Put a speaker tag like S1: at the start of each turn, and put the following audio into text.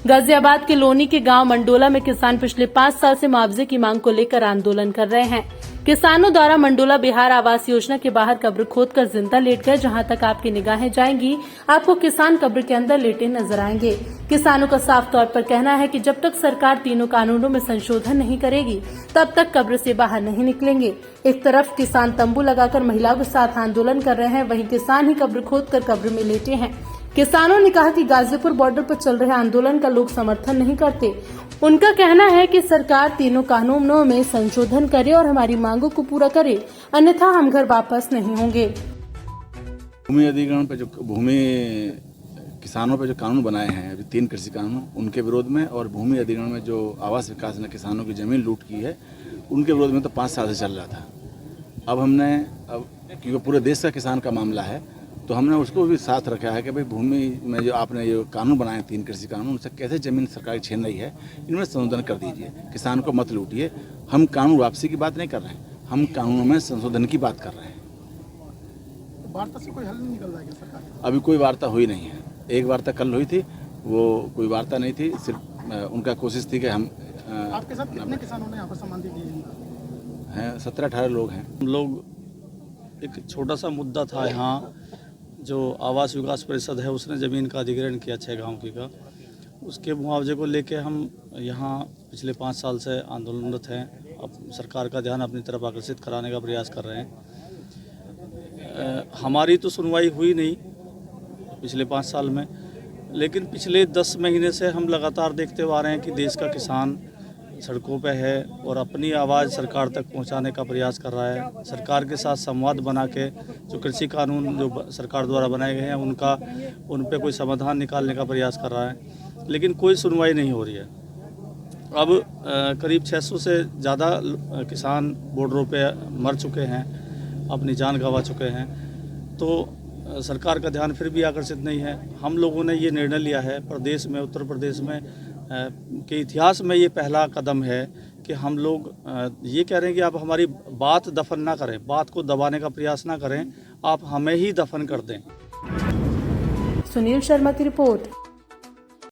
S1: गाजियाबाद के लोनी के गांव मंडोला में किसान पिछले 5 साल से मुआवजे की मांग को लेकर आंदोलन कर रहे हैं। किसानों द्वारा मंडोला बिहार आवास योजना के बाहर कब्र खोदकर जिंदा लेट गए। जहां तक आपकी निगाहें जाएंगी, आपको किसान कब्र के अंदर लेटे नजर आएंगे। किसानों का साफ तौर पर कहना है कि जब तक सरकार तीनों कानूनों में संशोधन नहीं करेगी, तब तक कब्र से बाहर नहीं निकलेंगे। एक तरफ किसान तंबू लगाकर महिलाओं के साथ आंदोलन कर रहे हैं, वहीं किसान ही कब्र खोदकर कब्र में लेटे हैं। किसानों ने कहा कि गाजीपुर बॉर्डर पर चल रहे आंदोलन का लोग समर्थन नहीं करते। उनका कहना है कि सरकार तीनों कानूनों में संशोधन करे और हमारी मांगों को पूरा करे, अन्यथा हम घर वापस नहीं होंगे।
S2: भूमि अधिग्रहण पे जो किसानों पे जो कानून बनाए हैं अभी 3 कृषि कानून, उनके विरोध में, और भूमि अधिग्रहण में जो आवास विकास ने किसानों की जमीन लूट की है, उनके विरोध में तो 5 साल से चल रहा था। अब क्योंकि पूरे देश का किसान का मामला है, तो हमने उसको भी साथ रखा है कि भाई भूमि में जो आपने ये कानून बनाए 3 कृषि कानून, उनसे कैसे जमीन सरकार छीन रही है, इनमें संशोधन कर दीजिए। किसान को मत लूटिए। हम कानून वापसी की बात नहीं कर रहे हैं, हम कानूनों में संशोधन की बात कर रहे हैं।
S3: वार्ता से कोई हल नहीं निकल रहा है सरकार?
S2: अभी कोई वार्ता हुई नहीं है। एक वार्ता कल हुई थी, वो कोई वार्ता नहीं थी, सिर्फ उनका कोशिश थी कि हम
S3: आपके साथ कितने किसानों ने यहाँ पर सम्मानित दिए
S2: हैं? 17-18 लोग हैं।
S4: हम लोग एक छोटा सा मुद्दा था यहाँ, जो आवास विकास परिषद है उसने ज़मीन का अधिग्रहण किया 6 गाँव की का, उसके मुआवजे को लेके हम यहाँ पिछले 5 साल से आंदोलनरत हैं। अब सरकार का ध्यान अपनी तरफ आकर्षित कराने का प्रयास कर रहे हैं। हमारी तो सुनवाई हुई नहीं पिछले 5 साल में, लेकिन पिछले 10 महीने से हम लगातार देखते हुए आ रहे हैं कि देश का किसान सड़कों पे है और अपनी आवाज़ सरकार तक पहुंचाने का प्रयास कर रहा है। सरकार के साथ संवाद बना के जो कृषि कानून जो सरकार द्वारा बनाए गए हैं उन पे कोई समाधान निकालने का प्रयास कर रहा है, लेकिन कोई सुनवाई नहीं हो रही है। अब करीब 600 से ज़्यादा किसान बॉर्डरों पे मर चुके हैं, अपनी जान गंवा चुके हैं, तो सरकार का ध्यान फिर भी आकर्षित नहीं है। हम लोगों ने ये निर्णय लिया है, प्रदेश में, उत्तर प्रदेश में के इतिहास में ये पहला कदम है कि हम लोग ये कह रहे हैं कि आप हमारी बात दफन ना करें, बात को दबाने का प्रयास ना करें, आप हमें ही दफन कर दें।
S1: सुनील शर्मा की रिपोर्ट।